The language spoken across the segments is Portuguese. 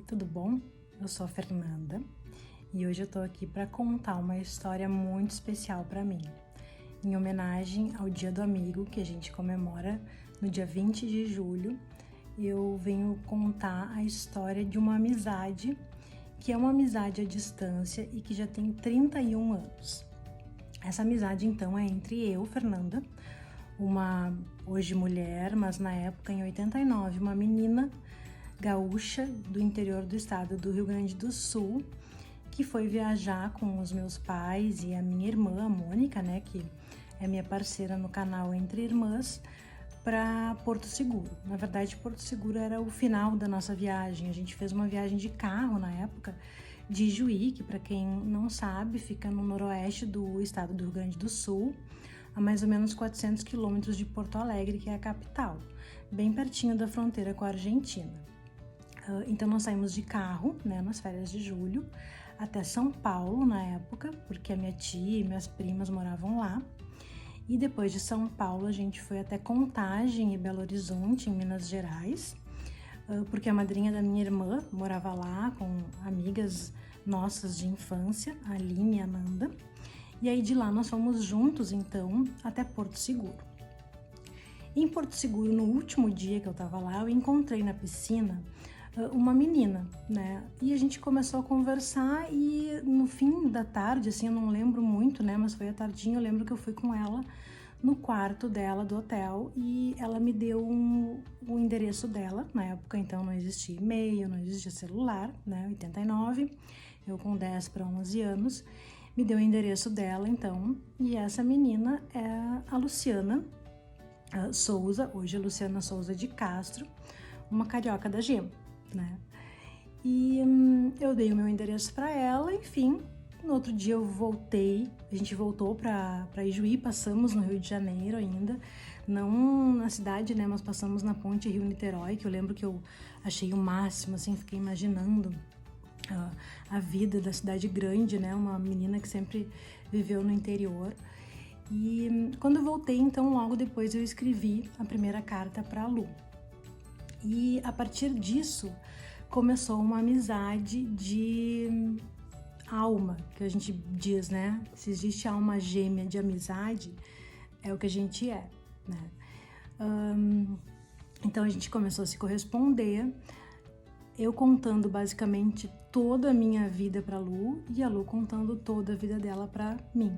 tudo bom? Eu sou a Fernanda e hoje eu tô aqui para contar uma história muito especial para mim, em homenagem ao Dia do Amigo que a gente comemora no dia 20 de julho. Eu venho contar a história de uma amizade que é uma amizade à distância e que já tem 31 anos. Essa amizade então é entre eu, Fernanda, uma hoje mulher, mas na época em 89, uma menina gaúcha do interior do estado do Rio Grande do Sul, que foi viajar com os meus pais e a minha irmã, a Mônica, né, que é minha parceira no canal Entre Irmãs, para Porto Seguro. Na verdade, Porto Seguro era o final da nossa viagem. A gente fez uma viagem de carro na época, de Ijuí, que para quem não sabe, fica no noroeste do estado do Rio Grande do Sul, a mais ou menos 400 quilômetros de Porto Alegre, que é a capital, bem pertinho da fronteira com a Argentina. Então nós saímos de carro, né, nas férias de julho, até São Paulo na época, porque a minha tia e minhas primas moravam lá. E depois de São Paulo a gente foi até Contagem e Belo Horizonte, em Minas Gerais, porque a madrinha da minha irmã morava lá com amigas nossas de infância, a Aline e a Nanda. E aí de lá nós fomos juntos então até Porto Seguro. Em Porto Seguro, no último dia que eu tava lá, eu encontrei na piscina uma menina, né? E a gente começou a conversar e no fim da tarde, assim, eu não lembro muito, né? Mas foi à tardinha, eu lembro que eu fui com ela no quarto dela do hotel e ela me deu o endereço dela. Na época, então, não existia e-mail, não existia celular, né? 89, eu com 10 para 11 anos, me deu o endereço dela, então. E essa menina é a Luciana Souza, hoje é Luciana Souza de Castro, uma carioca da Gema, né? E eu dei o meu endereço para ela, enfim. No outro dia eu voltei, a gente voltou para Ijuí, passamos no Rio de Janeiro ainda, não na cidade, né, mas passamos na ponte Rio-Niterói, que eu lembro que eu achei o máximo, assim, fiquei imaginando a vida da cidade grande, né, uma menina que sempre viveu no interior. E quando eu voltei, então, logo depois eu escrevi a primeira carta para a Lu. E a partir disso começou uma amizade de alma, que a gente diz, né? Se existe alma gêmea de amizade, é o que a gente é, né? Então a gente começou a se corresponder, eu contando basicamente toda a minha vida para Lu e a Lu contando toda a vida dela para mim.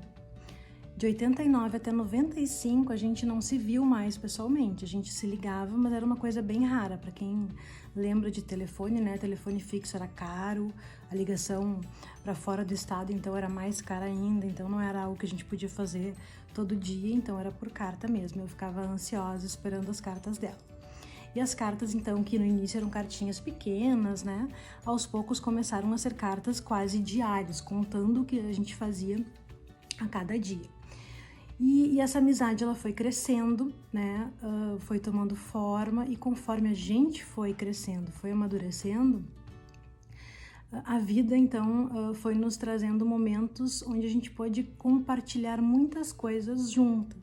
De 89 até 95 a gente não se viu mais pessoalmente, a gente se ligava, mas era uma coisa bem rara. Para quem lembra de telefone, né? Telefone fixo era caro, a ligação para fora do estado então era mais cara ainda, então não era algo que a gente podia fazer todo dia, então era por carta mesmo. Eu ficava ansiosa esperando as cartas dela. E as cartas, então, que no início eram cartinhas pequenas, né? Aos poucos começaram a ser cartas quase diárias, contando o que a gente fazia a cada dia. E essa amizade ela foi crescendo, né? Foi tomando forma e conforme a gente foi crescendo, foi amadurecendo, a vida então foi nos trazendo momentos onde a gente pôde compartilhar muitas coisas juntas.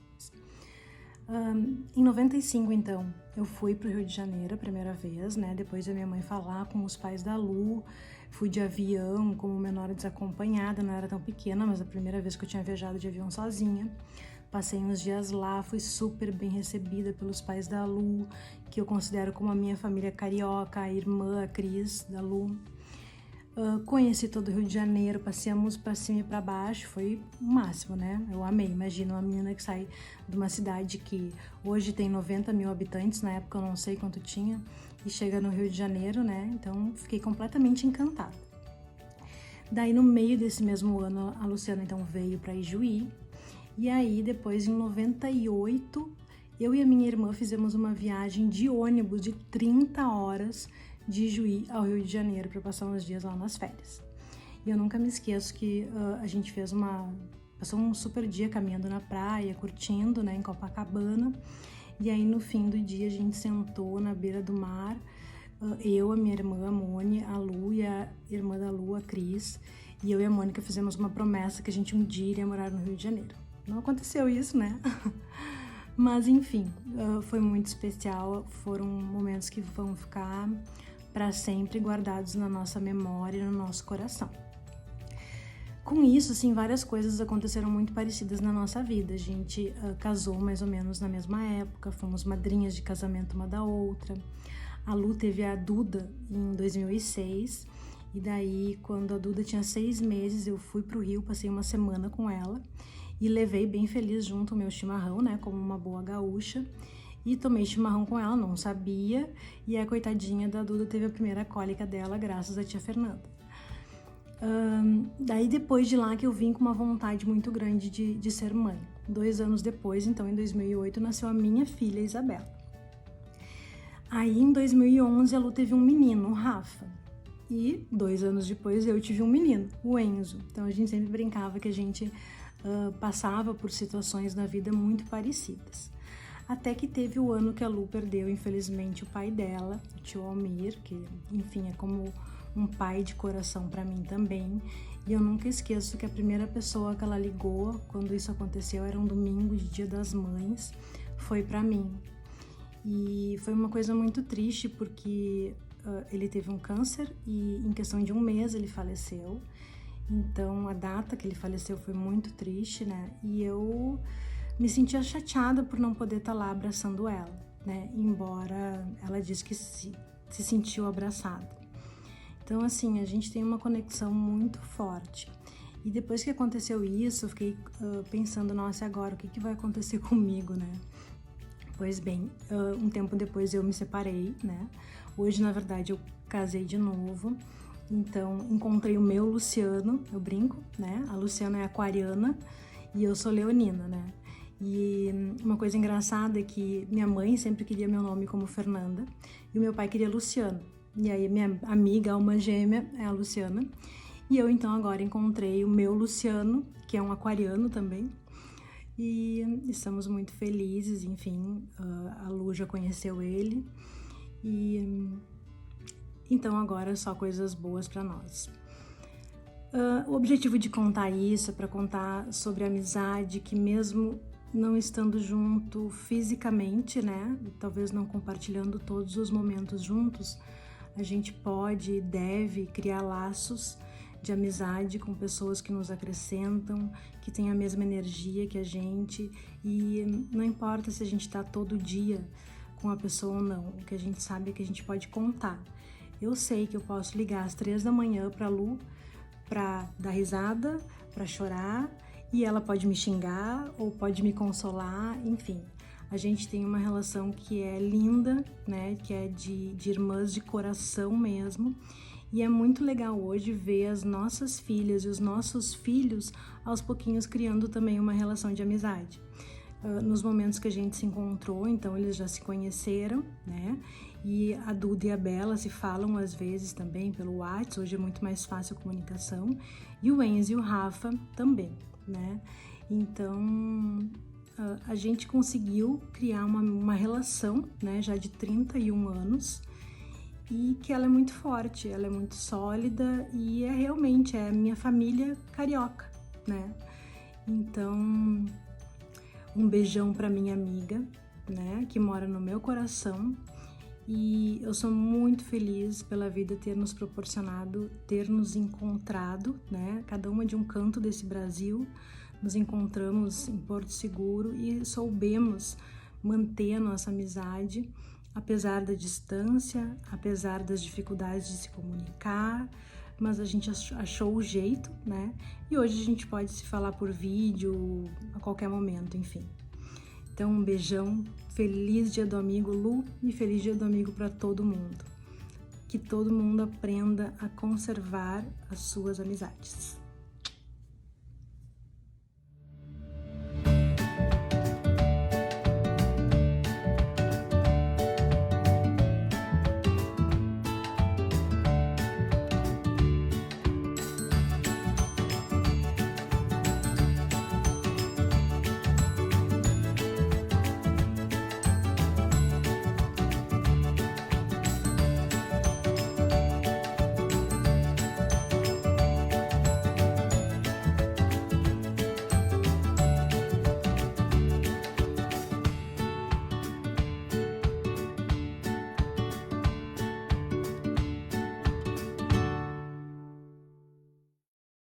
Em 95 então eu fui para o Rio de Janeiro a primeira vez, né? Depois da minha mãe falar com os pais da Lu, fui de avião como menor desacompanhada, não era tão pequena, mas a primeira vez que eu tinha viajado de avião sozinha. Passei uns dias lá, fui super bem recebida pelos pais da Lu, que eu considero como a minha família carioca, a irmã, a Cris da Lu. Conheci todo o Rio de Janeiro, passeamos para cima e para baixo, foi o máximo, né? Eu amei, imagina uma menina que sai de uma cidade que hoje tem 90 mil habitantes, na época eu não sei quanto tinha, e chega no Rio de Janeiro, né? Então fiquei completamente encantada. Daí no meio desse mesmo ano a Luciana então veio para Ijuí, e aí depois em 98 eu e a minha irmã fizemos uma viagem de ônibus de 30 horas de Ijuí ao Rio de Janeiro para passar uns dias lá nas férias. E eu nunca me esqueço que a gente passou um super dia caminhando na praia, curtindo, né, em Copacabana. E aí no fim do dia a gente sentou na beira do mar, eu, a minha irmã, a Mônica, a Lu e a irmã da Lu, a Cris, e eu e a Mônica fizemos uma promessa que a gente um dia iria morar no Rio de Janeiro. Não aconteceu isso, né? Mas enfim, foi muito especial, foram momentos que vão ficar para sempre guardados na nossa memória e no nosso coração. Com isso, assim, várias coisas aconteceram muito parecidas na nossa vida. A gente casou mais ou menos na mesma época, fomos madrinhas de casamento uma da outra. A Lu teve a Duda em 2006, e daí, quando a Duda tinha 6 meses, eu fui pro Rio, passei uma semana com ela e levei bem feliz junto o meu chimarrão, né, como uma boa gaúcha, e tomei chimarrão com ela, não sabia, e a coitadinha da Duda teve a primeira cólica dela, graças à tia Fernanda. Daí depois de lá que eu vim com uma vontade muito grande de ser mãe. 2 anos depois, então em 2008, nasceu a minha filha Isabela. Aí em 2011 a Lu teve um menino, o Rafa. E 2 anos depois eu tive um menino, o Enzo. Então a gente sempre brincava que a gente passava por situações na vida muito parecidas. Até que teve o ano que a Lu perdeu, infelizmente, o pai dela, o tio Almir, que enfim é como um pai de coração para mim também, e eu nunca esqueço que a primeira pessoa que ela ligou quando isso aconteceu era um domingo de Dia das Mães, foi para mim. E foi uma coisa muito triste porque ele teve um câncer e em questão de 1 mês ele faleceu. Então a data que ele faleceu foi muito triste, né? E eu me sentia chateada por não poder estar lá abraçando ela, né? Embora ela disse que se sentiu abraçada. Então, assim, a gente tem uma conexão muito forte. E depois que aconteceu isso, eu fiquei pensando, nossa, e agora? O que vai acontecer comigo, né? Pois bem, um tempo depois eu me separei, né? Hoje, na verdade, eu casei de novo. Então, encontrei o meu Luciano, eu brinco, né? A Luciana é aquariana e eu sou leonina, né? E uma coisa engraçada é que minha mãe sempre queria meu nome como Fernanda e o meu pai queria Luciano. E aí minha amiga, alma gêmea, é a Luciana. E eu então agora encontrei o meu Luciano, que é um aquariano também. E estamos muito felizes, enfim, a Lu já conheceu ele. E então agora só coisas boas para nós. O objetivo de contar isso é para contar sobre a amizade que mesmo não estando junto fisicamente, né, talvez não compartilhando todos os momentos juntos, a gente pode e deve criar laços de amizade com pessoas que nos acrescentam, que têm a mesma energia que a gente, e não importa se a gente está todo dia com a pessoa ou não, o que a gente sabe é que a gente pode contar. Eu sei que eu posso ligar às 3 da manhã para a Lu para dar risada, para chorar, e ela pode me xingar ou pode me consolar, enfim. A gente tem uma relação que é linda, né? Que é de irmãs de coração mesmo. E é muito legal hoje ver as nossas filhas e os nossos filhos aos pouquinhos criando também uma relação de amizade. Nos momentos que a gente se encontrou, então eles já se conheceram, né? E a Duda e a Bela se falam às vezes também pelo WhatsApp, hoje é muito mais fácil a comunicação. E o Enzo e o Rafa também, né? Então a gente conseguiu criar uma relação, né, já de 31 anos, e que ela é muito forte, ela é muito sólida e realmente a minha família carioca, né? Então, um beijão para minha amiga, né, que mora no meu coração, e eu sou muito feliz pela vida ter nos proporcionado, ter nos encontrado, né, cada uma de um canto desse Brasil. Nos encontramos em Porto Seguro e soubemos manter a nossa amizade, apesar da distância, apesar das dificuldades de se comunicar, mas a gente achou o jeito, né? E hoje a gente pode se falar por vídeo a qualquer momento, enfim. Então, um beijão, feliz Dia do Amigo, Lu, e feliz Dia do Amigo para todo mundo. Que todo mundo aprenda a conservar as suas amizades.